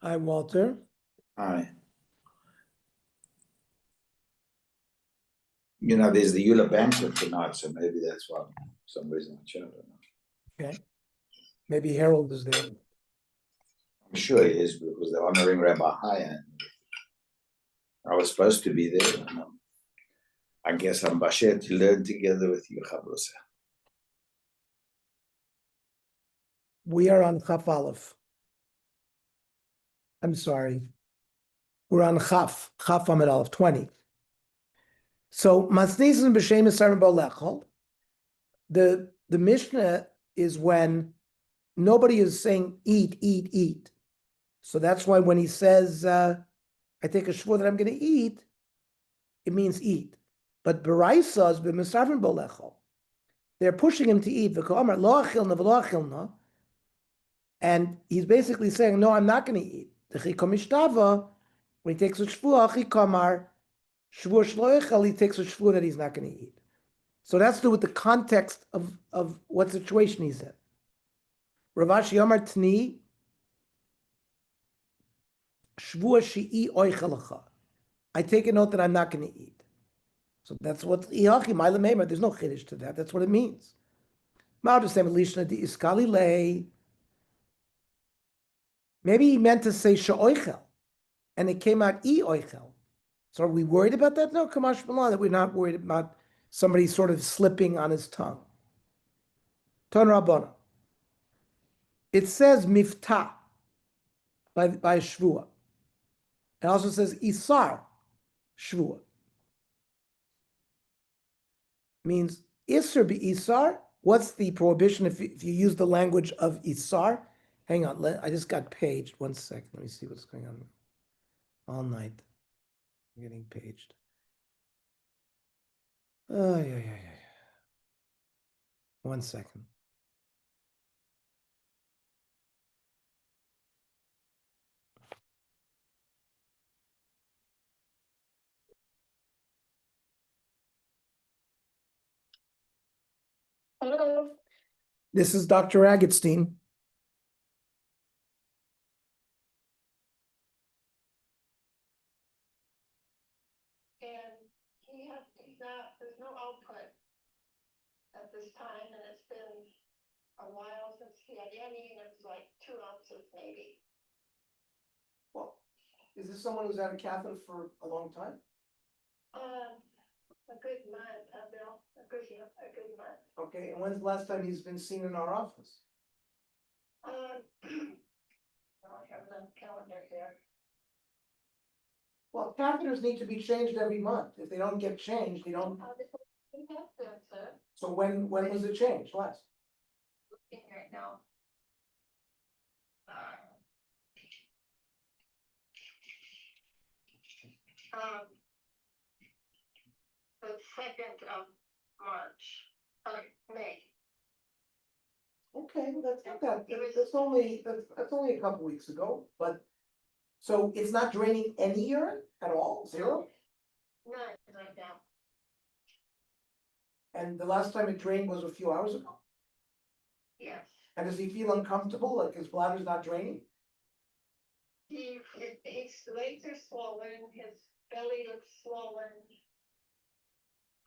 Hi, Walter. Hi. There's the Eula banquet tonight, so maybe that's why, for some reason I chose it. Okay. Maybe Harold is there. I'm sure he is because they're honoring Rabbi Haya. I was supposed to be there. And, I guess I'm Bashir to learn together with you, Shavuos. We are on Chaf Aleph. I'm sorry. We're on Chaf Amid Aleph 20. So Masnisin b'Shem Esarim B'Lechol. The Mishnah is when nobody is saying eat, eat, eat. So that's why when he says, I take a shvur that I'm going to eat, it means eat. But B'Raisa is b'Mesarim B'Lechol. They're pushing him to eat. V'Komer lo achilna v'lo achilna. And he's basically saying, no, I'm not going to eat. The Chikomishtava, when he takes a shvur, Chikomar, shvur shloichel, he takes a shvur that he's not going to eat. So that's to do with the context of what situation he's in. Ravashi Yomar Tni, shvur shi'i oichelacha. I take a note that I'm not going to eat. So that's what Iachi Maila Meimer. There's no chiddush to that. That's what it means. Maybe he meant to say she'oichel, and it came out e oichel. So are we worried about that? No, Kamash Malan, that we're not worried about somebody sort of slipping on his tongue. Ton Rabbana. It says miftah by Shvua. It also says isar Shvua. Means isar be isar. What's the prohibition if you use the language of isar? Hang on, I just got paged. 1 second. Let me see what's going on. All night. I'm getting paged. Oh, yeah. 1 second. Hello. This is Dr. Agatstein. And there's no output at this time, and it's been a while since he had any, and it was like 2 ounces maybe. Well, is this someone who's had a catheter for a long time? A good month, Bill, a good month. Okay, and when's the last time he's been seen in our office? I have it on the calendar here. Well, catheters need to be changed every month. If they don't get changed, they don't. We have them, sir, So when was it changed last? looking right now. The 2nd of March, May. Okay, well, that's not that. That's only a couple weeks ago. But so it's not draining any urine at all, zero. None right now. And the last time it drained was a few hours ago. Yes. And does he feel uncomfortable, like his bladder's not draining? His legs are swollen, his belly looks swollen.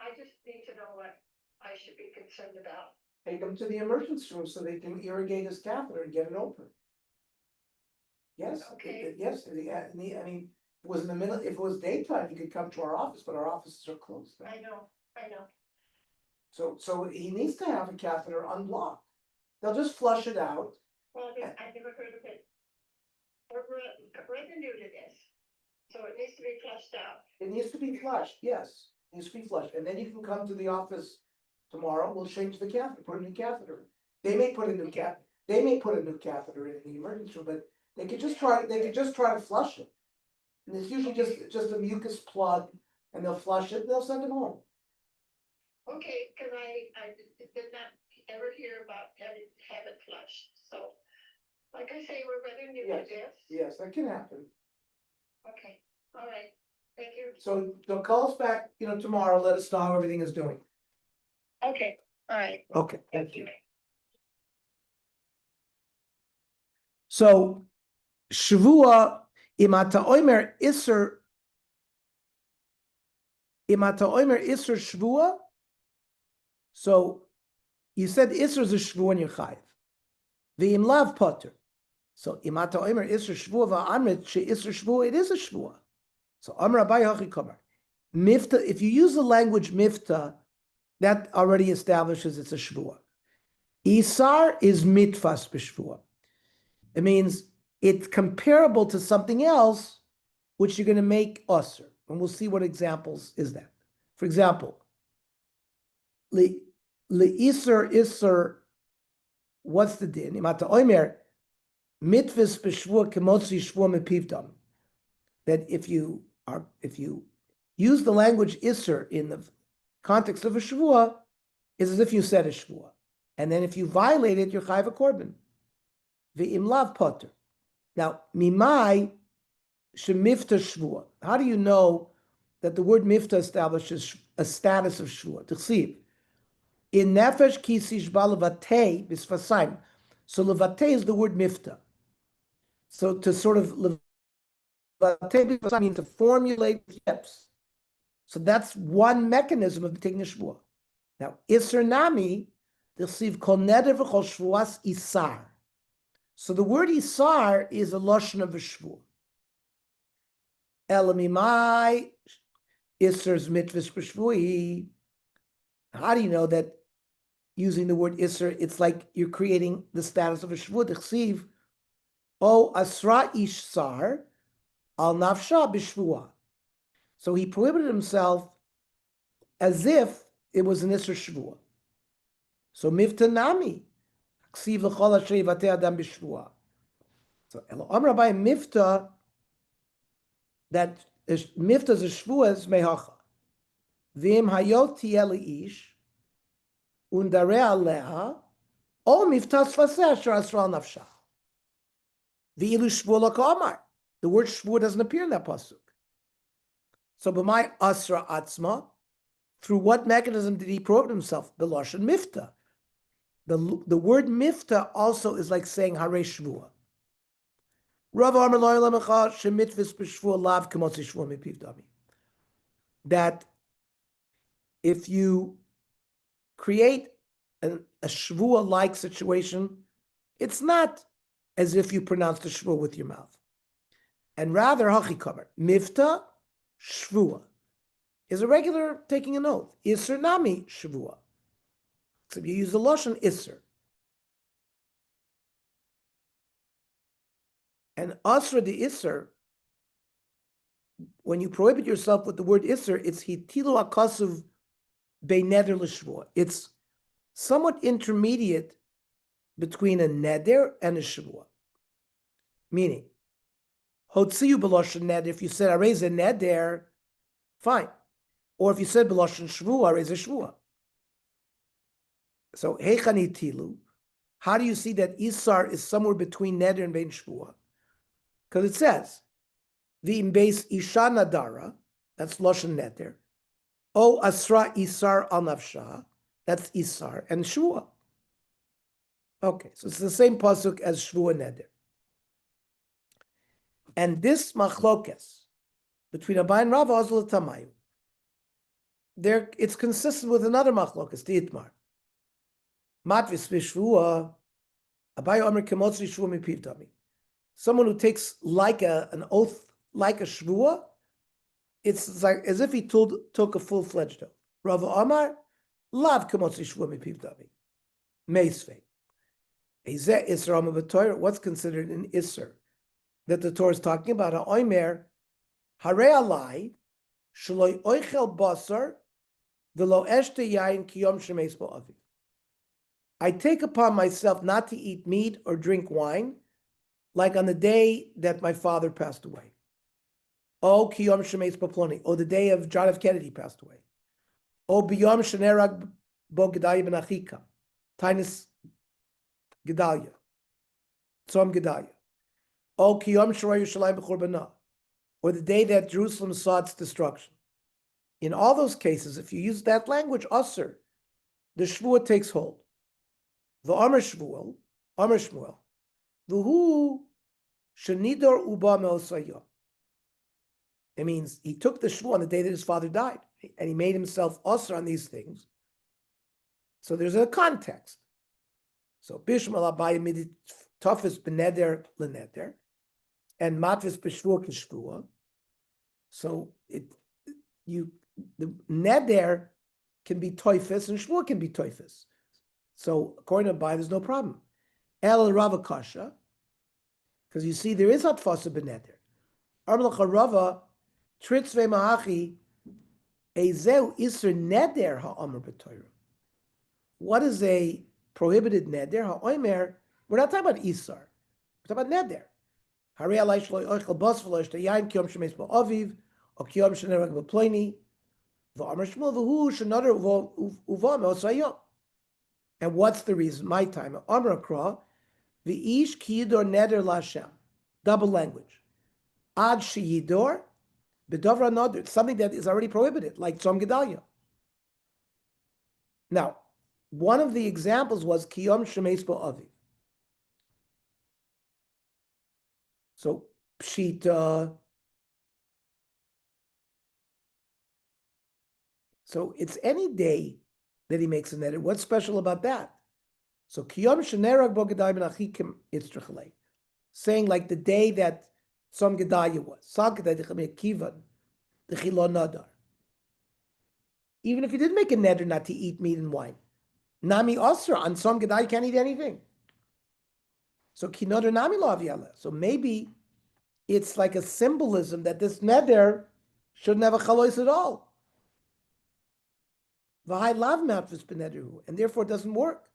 I just need to know what I should be concerned about. Take him to the emergency room so they can irrigate his catheter and get it open. Yes, Okay. yes, I mean, if it was in the middle, if it was daytime, he could come to our office, but our offices are closed now. I know. So he needs to have a catheter unblocked. They'll just flush it out. Well, I've never heard of it. We're new to this, so it needs to be flushed out. It needs to be flushed, yes, it needs to be flushed, and then you can come to the office tomorrow, we'll change the catheter, put a new catheter. They may put a new catheter in the emergency room, but they could just try to flush it. And it's usually just a mucus plug, and they'll flush it, and they'll send him home. Okay, because I did not ever hear about have it flushed, so. Like I say, we're rather new to this. Yes, that can happen. Okay, all right, thank you. So they'll call us back, tomorrow, let us know how everything is doing. Okay, all right. Okay, thank you. So Shavua, imata oimer iser shvua. So you said iser is a shvua in your chayiv. V'im lav potter. So imata oimer iser shvua va'amrit she iser shvua, it is a shvua. So amar abai hachi kamar. Mifta, if you use the language mifta, that already establishes it's a shvua. Isar is mitfas b'shvua. It means it's comparable to something else, which you're going to make usr. And we'll see what examples is that. For example, li isr, what's the din? Imata oimer, mitvus b'shvua kemotzi shvua mepivdam. That if you use the language isr in the context of a shvua, is as if you said a shvua. And then if you violate it, you're chayav a korban. V'im lav potter. Now, mimai shemifta shvua. How do you know that the word mifta establishes a status of shvua? T'chsiv. In nefesh kisish ba levatei bisfasayim. So levatei is the word mifta. So to sort of levatei bisfasayim means to formulate lips. So that's one mechanism of taking a shvua. Now, isser nami, t'chsiv kol neder v'chol shvuas isar. So the word isar is a lashon of a shvua. Elamimai isser's mitvus b'shvui. How do you know that using the word isser, it's like you're creating the status of a shvua? D'chsiv, o asra ish sar al nafsha b'shvua. So he prohibited himself as if it was an isser shvua. So mifta nami. So Elo Amar Abai mifta, that mifta is a shvuas mehacha. V'im hayot tiel ish undare aleha o mifta sfaseh asher asra nafsha. V'ilu shvua l'kamar. The word shvua doesn't appear in that pasuk. So b'may asra atzma, through what mechanism did he prohibit himself? The lashon mifta. The word mifta also is like saying hare shvua. Rav Amar lo yalamecha shemitvis b'shvua lav k'motzi shvua mipiv dami. That if you create a shvua-like situation, it's not as if you pronounce the shvua with your mouth. And rather, hachi kamer, mifta shvua is a regular taking an oath. Isser nami shvua. So you use the lashon isser. And asra the isser, when you prohibit yourself with the word isser, it's hitilu akasuv beineder l'shvua. It's somewhat intermediate between a neder and a shvua. Meaning, hotziyu b'lashon neder, if you said I raise a neder, fine. Or if you said b'lashon shvua, I raise a shvua. So, heichani tilu, how do you see that isar is somewhere between neder and bein shvua? Because it says, v'im beis isha nadara, that's lashon neder, o asra isar al nafsha, that's isar, and shvua. Okay, so it's the same pasuk as shvua neder. And this machlokes between Abai and Rav Azul Tamayu, there it's consistent with another machlokes, the Itmar. Matvis v'shvua, Abai Omer kemotzi shvua mipiv dami. Someone who takes like an oath, like a shvua, it's like as if he took a full-fledged oath. Rav Amar, lav kemotzi shvua mipiv dami. Meisvei. Izeh isser amar b'Torah. What's considered an isser that the Torah is talking about? Ha'omer, harei alai, shaloi oichel basar, v'lo eshte yain ki yom shemeis bo avi. I take upon myself not to eat meat or drink wine, like on the day that my father passed away. O ki yom shemeis bo ploni, or the day of John F. Kennedy passed away. O biyom shenerag bo Gedalia ben Achika, Tainus Gedalia, Tzom Gedalia. O ki yom shorei Yerushalayim b'churbanah, or the day that Jerusalem saw its destruction. In all those cases, if you use that language, aser, the shvua takes hold. The Amar Shmuel, V'hu Shenidor uba me'osayom. It means he took the shvu on the day that his father died, and he made himself usher on these things. So there's a context. So bishmal abayim midi tafis beneder leneder, and matvis b'shvua k'shvua. So the neder can be toifus and shvua can be toifus. So according to Abai, there's no problem. El Rava Kasha, because you see there is atfasa beneder. Armlacha Rava tritzve mahachi ezeu iser neder ha'amr b'toyra. What is a prohibited neder? Ha'omer. We're not talking about isar. We're talking about neder. Hari alay shloi oichel bas v'lo yishtayayim kiyom shemes ba'aviv or kiyom shenerag b'ploini v'amr shmuel v'hu shenader uva me'osayom. And what's the reason? My time. Amr akra v'ish kiyidor neder l'Hashem. Double language. Ad sheyidor b'dovra nader. It's something that is already prohibited, like Tzom Gedalia. Now, one of the examples was kiyom shemes ba'aviv. So pshita. So it's any day that he makes a neder. What's special about that? So kiyom shenerag bo gedai ben achikim itzrachalei, saying like the day that Tzom Gedalia was. Sal gedai dechamei kivan dechilo nadar. Even if you did make a neder not to eat meat and wine, nami osra on Tzom Gedalia you can't eat anything. So ki nadar nami lo aviyaleh. So maybe it's like a symbolism that this neder shouldn't have a chalois at all. V'hai lav matvis benederu, and therefore it doesn't work.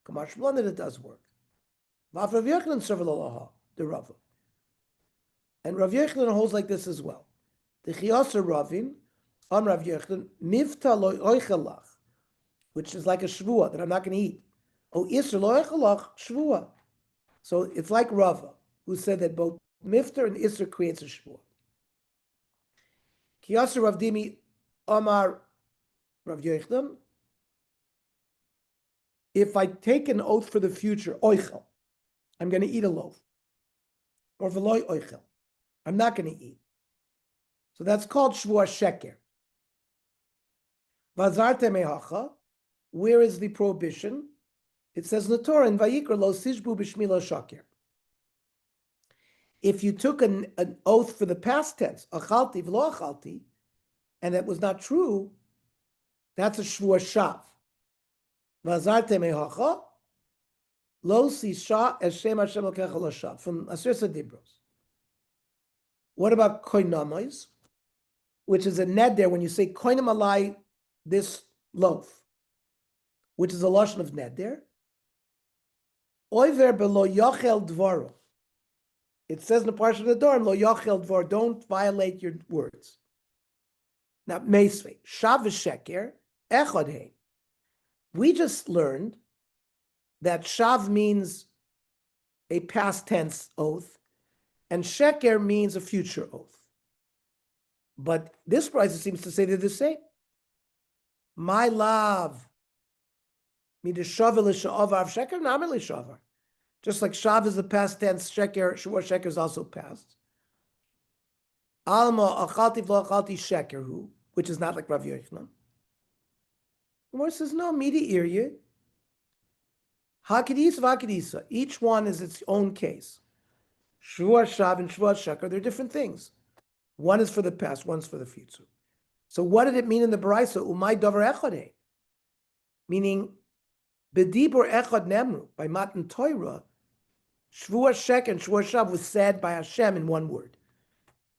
Kamash that it does work. V'af Rav Yochanan serve l'laha the Rava, and Rav Yochanan holds like this as well. The chiyasa Ravin, Rav Yochanan mivta lo oichelach, which is like a shvua that I'm not going to eat. Oh, isra lo oichelach shvua. So it's like Rava, who said that both miftar and isra creates a shvua. Chiyasa Rav Dimi Amar Rav Yochanan, if I take an oath for the future, oichel, I'm going to eat a loaf. Or veloy oichel, I'm not going to eat. So that's called shvua sheker. Vazarte mehacha, where is the prohibition? It says in the Torah, in Vayikra, lo sishbu b'shmi lo shaker. If you took an oath for the past tense, achalti v'lo achalti, and that was not true, that's a shvua shav. Vazarte mehacha, lo sisha eshem Hashem lokecha lo shav, from Asir Dibros. What about koinamais, which is a neder when you say koinam alai this loaf, which is a lashon of neder. Oiver belo yachel dvaro. It says in the parsha of the Dorim, lo yachel dvar, don't violate your words. Now, meisvei, shav v'sheker, echad hein. We just learned that shav means a past tense oath, and sheker means a future oath. But this price seems to say they're the same. My love, mideshavel l'sha'avar sheker, namer l'sha'avar. Just like shav is the past tense, sheker, shua sheker is also past. Alma achalti v'lo achalti sheker hu, which is not like Rav Yochanan. Gemara says no, midi irye. Hakidis v'hakidisa. Each one is its own case. Shua shav and shua sheker, they're different things. One is for the past, one's for the future. So what did it mean in the Baraisa? Umay davar echad, meaning bedibur echad nemru, by Matan Torah, shvua shek and shvua shav was said by Hashem in one word.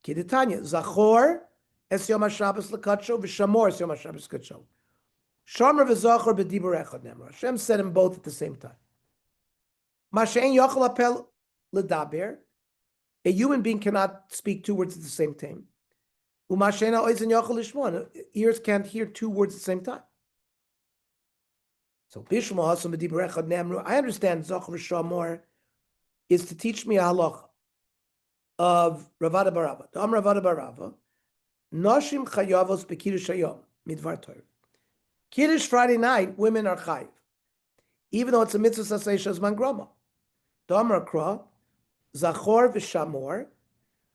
Kidetanya zachor es yom haShabbos lekadsho v'shamor es yom haShabbos kadsho. Shomer v'zachor bedibur echad nemru. Hashem said them both at the same time. Mashein yochel apel ledaber. A human being cannot speak two words at the same time. Ears can't hear two words at the same time. So I understand Zachor Shamor is to teach me a halacha of Ravada Barava. Dam Ravada Barava, Noshim Chayavos Bekiddush Hayom Midvar Torah. Kiddush Friday night, women are chayiv, even though it's a mitzvah sasei shazman grama. Dam Rakra. Zachor v'Shamor,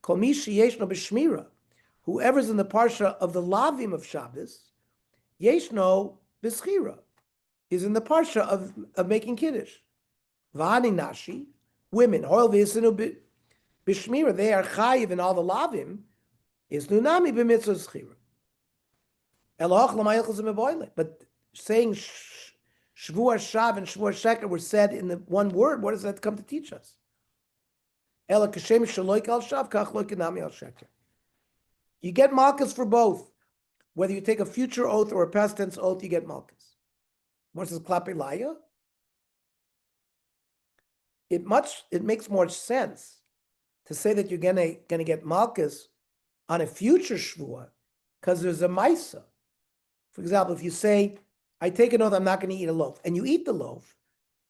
Kol mi sheyeshno b'Shmira, whoever's in the parsha of the Lavim of Shabbos, Yeshno b'Schira, is in the parsha of making Kiddush. V'ani Nashi, women, Hoil v'Yisinu b'Shmira, they are chayiv in all the Lavim, is Nunami b'Mitzvah Schira. Eloch l'mayilchos meboile. But saying Shavuos Shav and Shavuos Sheker were said in the one word, what does that come to teach us? Ela kashem shaloik al shav kach lo kenami al sheker. You get malchus for both. Whether you take a future oath or a past tense oath, you get malchus. What is klape laya? It makes more sense to say that you're gonna get malchus on a future shvuah because there's a maisa. For example, if you say, I take an oath I'm not going to eat a loaf, and you eat the loaf,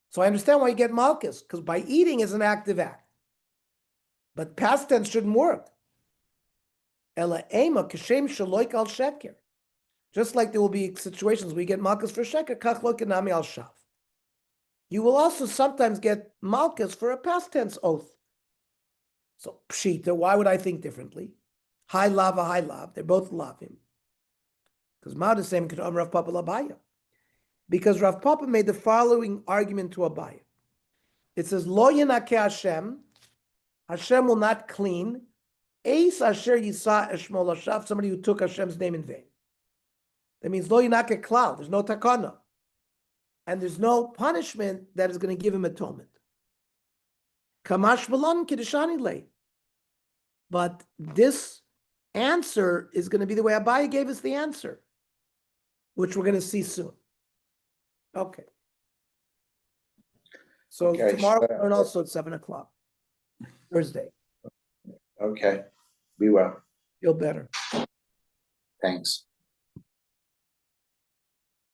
so I understand why you get malchus, because by eating is an active act. But past tense shouldn't work. Ela ema kashem shaloik al sheker. Just like there will be situations where you get malchus for sheker, kach lo kenami al shav. You will also sometimes get malchus for a past tense oath. So pshita, why would I think differently? High lava, high lav. They're both lavim. Because Ma'ad is saying Rav Papa Labaya. Because Rav Papa made the following argument to Abaya. It says, Lo yenakeh Hashem, Hashem will not clean, Eis asher yisa eshmo lashav, somebody who took Hashem's name in vain. That means Lo yenakeh klal, there's no takana. And there's no punishment that is going to give him atonement. Kamash v'lan kiddushani lei. But this answer is going to be the way Abaya gave us the answer, which we're going to see soon. Okay. So tomorrow we'll learn also at 7:00, Thursday. Okay, be well. Feel better. Thanks.